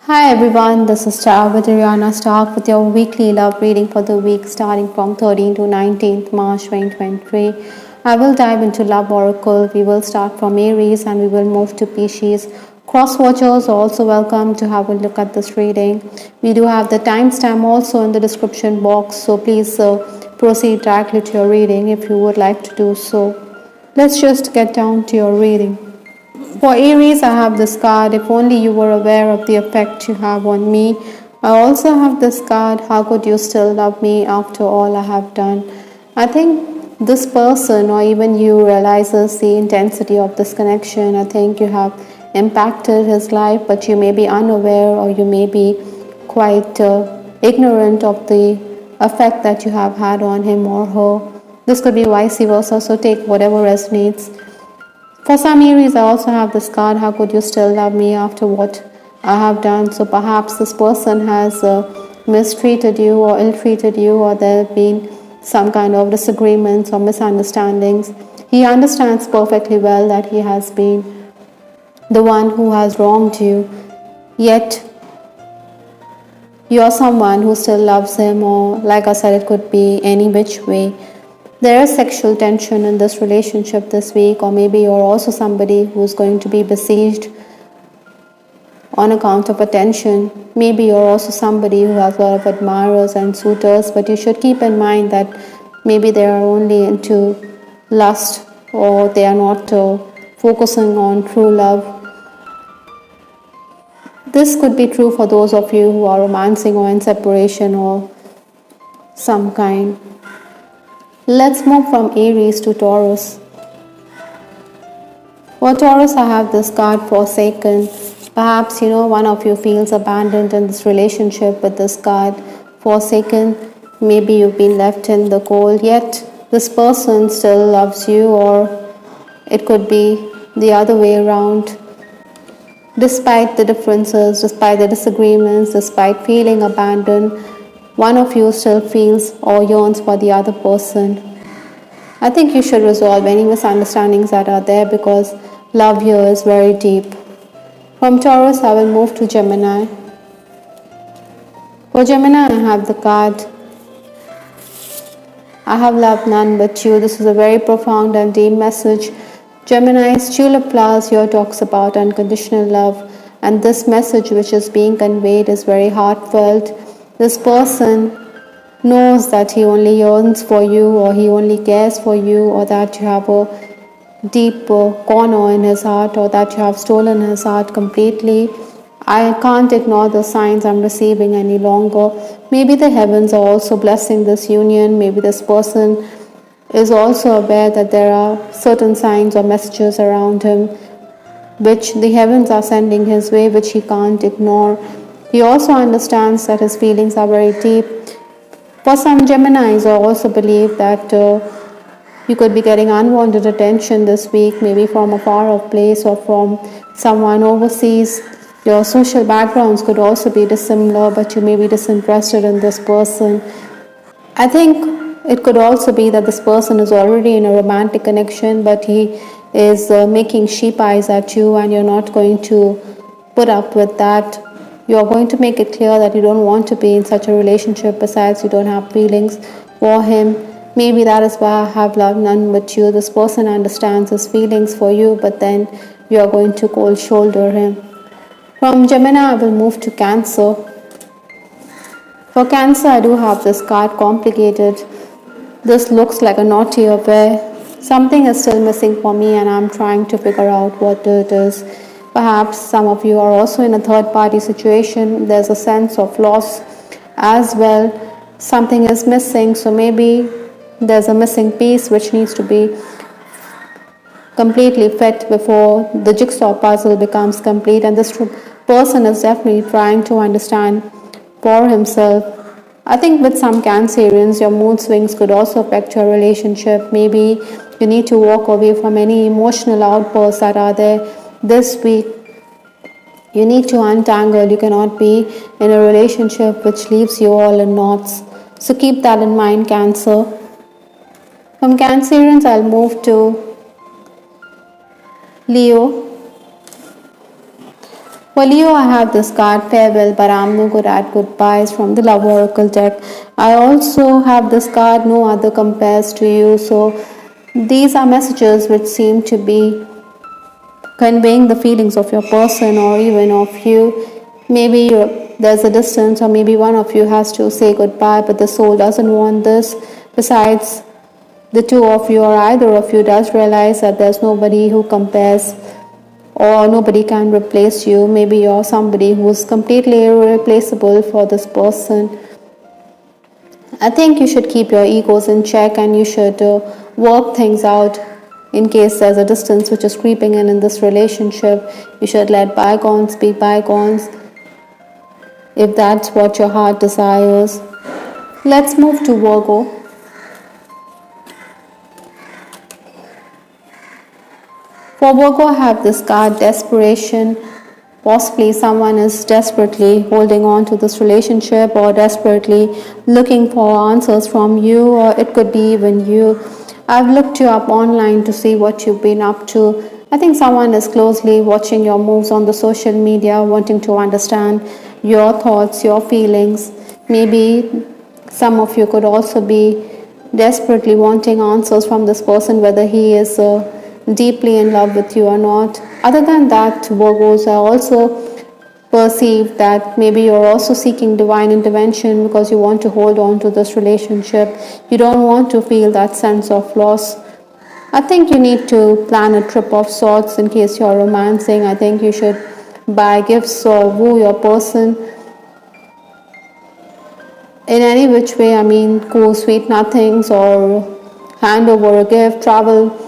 Hi everyone, this is Star with Ariana Stark with your weekly love reading for the week starting from 13th to 19th March 2023. I will dive into Love Oracle. We will start from Aries and we will move to Pisces. Cross watchers are also welcome to have a look at this reading. We do have the timestamp also in the description box, so please proceed directly to your reading if you would like to do so. Let's just get down to your reading. For Aries, I have this card, if only you were aware of the effect you have on me. I also have this card, how could you still love me after all I have done? I think this person or even you realizes the intensity of this connection. I think you have impacted his life, but you may be unaware or you may be quite ignorant of the effect that you have had on him or her. This could be vice versa, so take whatever resonates. For some Aries, I also have this card, how could you still love me after what I have done? So perhaps this person has mistreated you or ill-treated you, or there have been some kind of disagreements or misunderstandings. He understands perfectly well that he has been the one who has wronged you, yet you're someone who still loves him, or like I said, it could be any which way. There is sexual tension in this relationship this week, or maybe you're also somebody who's going to be besieged on account of attention. Maybe you're also somebody who has a lot of admirers and suitors, but you should keep in mind that maybe they are only into lust, or they are not focusing on true love. This could be true for those of you who are romancing or in separation or some kind. Let's move from Aries to Taurus. For Taurus, I have this card, Forsaken. Perhaps, one of you feels abandoned in this relationship with this card, Forsaken. Maybe you've been left in the cold, yet this person still loves you, or it could be the other way around. Despite the differences, despite the disagreements, despite feeling abandoned, one of you still feels or yearns for the other person. I think you should resolve any misunderstandings that are there, because love here is very deep. From Taurus, I will move to Gemini. For Gemini, I have the card, I have loved none but you. This is a very profound and deep message. Gemini's tulip flowers here talks about unconditional love, and this message which is being conveyed is very heartfelt. This person knows that he only yearns for you, or he only cares for you, or that you have a deep corner in his heart, or that you have stolen his heart completely. I can't ignore the signs I'm receiving any longer. Maybe the heavens are also blessing this union. Maybe this person is also aware that there are certain signs or messages around him which the heavens are sending his way, which he can't ignore. He also understands that his feelings are very deep. For some Geminis, I also believe that you could be getting unwanted attention this week, maybe from a far off place or from someone overseas. Your social backgrounds could also be dissimilar, but you may be disinterested in this person. I think it could also be that this person is already in a romantic connection, but he is making sheep eyes at you, and you're not going to put up with that. You're going to make it clear that you don't want to be in such a relationship. Besides, you don't have feelings for him. Maybe that is why I have loved none but you. This person understands his feelings for you, but then you are going to cold shoulder him. From Gemini, I will move to Cancer. For Cancer, I do have this card, Complicated. This looks like a naughty affair. Something is still missing for me, and I'm trying to figure out what it is. Perhaps some of you are also in a third-party situation. There's a sense of loss as well. Something is missing, so maybe there's a missing piece which needs to be completely fit before the jigsaw puzzle becomes complete, and this person is definitely trying to understand for himself. I think with some Cancerians, your mood swings could also affect your relationship. Maybe you need to walk away from any emotional outbursts that are there this week. You need to untangle. You cannot be in a relationship which leaves you all in knots. So keep that in mind, Cancer. From Cancerians, I'll move to Leo. For Leo, I have this card, farewell, but I'm no good at goodbyes, from the Love Oracle deck. I also have this card, no other compares to you. So these are messages which seem to be conveying the feelings of your person or even of you. Maybe there's a distance, or maybe one of you has to say goodbye, but the soul doesn't want this. Besides, the two of you or either of you does realize that there's nobody who compares or nobody can replace you. Maybe you're somebody who's completely irreplaceable for this person. I think you should keep your egos in check, and you should work things out. In case there's a distance which is creeping in this relationship, you should let bygones be bygones if that's what your heart desires. Let's move to Virgo. For Virgo, I have this card, desperation. Possibly someone is desperately holding on to this relationship or desperately looking for answers from you, or it could be even you. I've looked you up online to see what you've been up to. I think someone is closely watching your moves on the social media, wanting to understand your thoughts, your feelings. Maybe some of you could also be desperately wanting answers from this person, whether he is deeply in love with you or not. Other than that, Virgos, I also perceive that maybe you're also seeking divine intervention because you want to hold on to this relationship. You don't want to feel that sense of loss. I think you need to plan a trip of sorts in case you're romancing. I think you should buy gifts or woo your person in any which way. I mean, cool sweet nothings, or hand over a gift, travel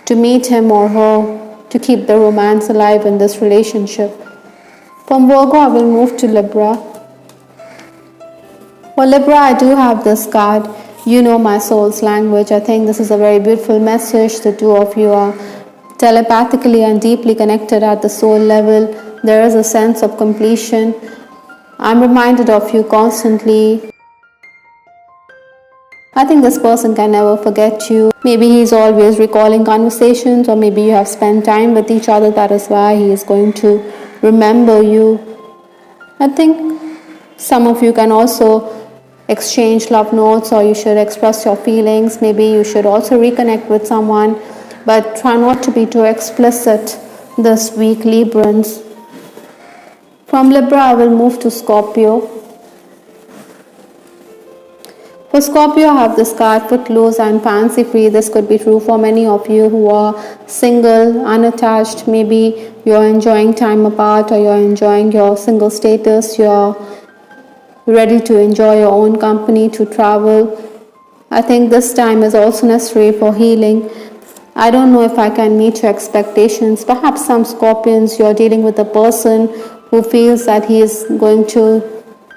to meet him or her, to keep the romance alive in this relationship. From Virgo, I will move to Libra. For Libra, I do have this card, you know my soul's language. I think this is a very beautiful message. The two of you are telepathically and deeply connected at the soul level. There is a sense of completion. I'm reminded of you constantly. I think this person can never forget you. Maybe he's always recalling conversations, or maybe you have spent time with each other. That is why he is going to remember you. I think some of you can also exchange love notes, or you should express your feelings. Maybe you should also reconnect with someone, but try not to be too explicit this week, Librans. From Libra, I will move to Scorpio. For Scorpio, I have this card, footloose and fancy free. This could be true for many of you who are single, unattached. Maybe you're enjoying time apart, or you're enjoying your single status. You're ready to enjoy your own company, to travel. I think this time is also necessary for healing. I don't know if I can meet your expectations. Perhaps some Scorpions, you're dealing with a person who feels that he is going to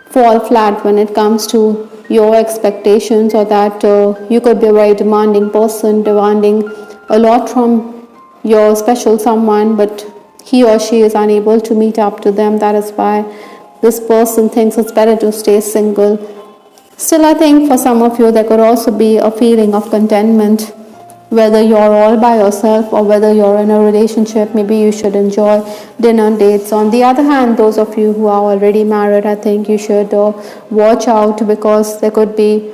fall flat when it comes to your expectations, or that you could be a very demanding person, demanding a lot from your special someone, but he or she is unable to meet up to them. That is why this person thinks it's better to stay single. Still, I think for some of you there could also be a feeling of contentment, whether you're all by yourself or whether you're in a relationship. Maybe you should enjoy dinner dates. On the other hand, those of you who are already married, I think you should watch out, because there could be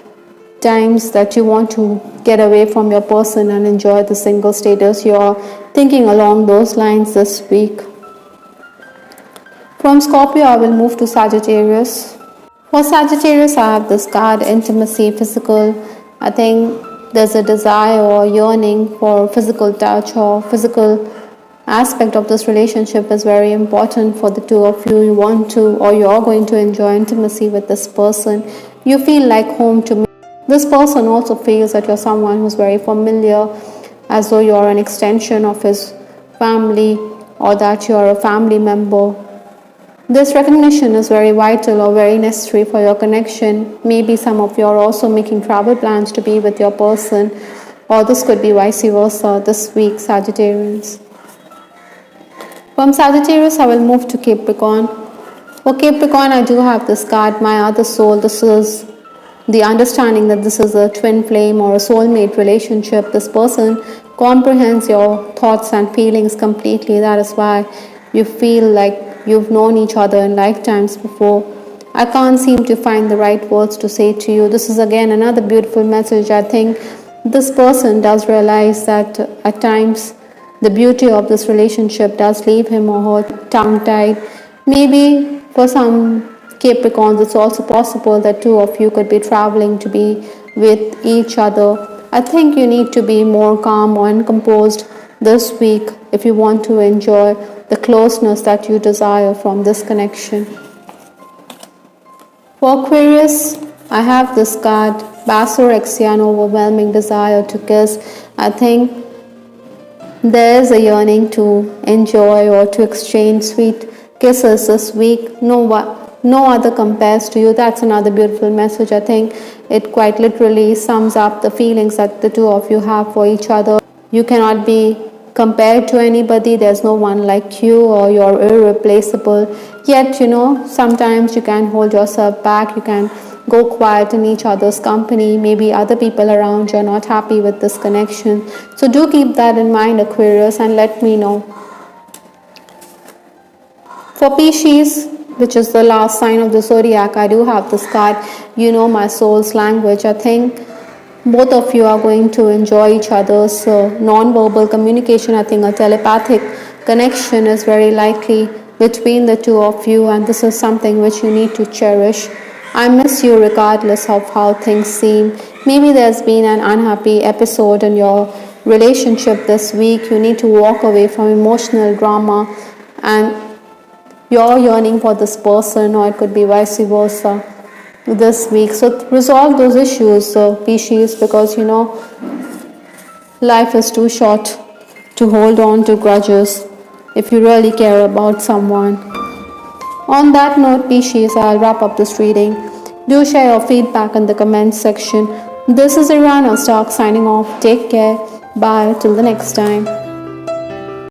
times that you want to get away from your person and enjoy the single status. You're thinking along those lines this week. From Scorpio, I will move to Sagittarius. For Sagittarius, I have this card, intimacy, physical. I think there's a desire or yearning for physical touch, or physical aspect of this relationship is very important for the two of you. You want to, or you're going to enjoy intimacy with this person. You feel like home to me. This person also feels that you're someone who's very familiar, as though you're an extension of his family, or that you're a family member. This recognition is very vital or very necessary for your connection. Maybe some of you are also making travel plans to be with your person, or this could be vice versa this week, Sagittarians. From Sagittarius, I will move to Capricorn. For Capricorn, I do have this card, my other soul. This is the understanding that this is a twin flame or a soulmate relationship. This person comprehends your thoughts and feelings completely. That is why you feel like you've known each other in lifetimes before. I can't seem to find the right words to say to you. This is again another beautiful message. I think this person does realize that at times the beauty of this relationship does leave him or her tongue-tied. Maybe for some Capricorns, it's also possible that two of you could be traveling to be with each other. I think you need to be more calm and composed this week if you want to enjoy the closeness that you desire from this connection. For Aquarius, I have this card, Basorexia, an overwhelming desire to kiss. I think there is a yearning to enjoy or to exchange sweet kisses this week. No other compares to you. That's another beautiful message. I think it quite literally sums up the feelings that the two of you have for each other. You cannot be compared to anybody. There's no one like you, or you're irreplaceable. Yet, sometimes you can hold yourself back. You can go quiet in each other's company. Maybe other people around you are not happy with this connection. So do keep that in mind, Aquarius, and let me know. For Pisces, which is the last sign of the zodiac, I do have this card, my soul's language. I think both of you are going to enjoy each other's non-verbal communication. I think a telepathic connection is very likely between the two of you, and this is something which you need to cherish. I miss you regardless of how things seem. Maybe there's been an unhappy episode in your relationship this week. You need to walk away from emotional drama, and you're yearning for this person, or it could be vice versa this week. So resolve those issues, Pisces, because life is too short to hold on to grudges if you really care about someone. On that note, Pisces, I'll wrap up this reading. Do share your feedback in the comments section. This is Ariana Stark signing off. Take care. Bye till the next time.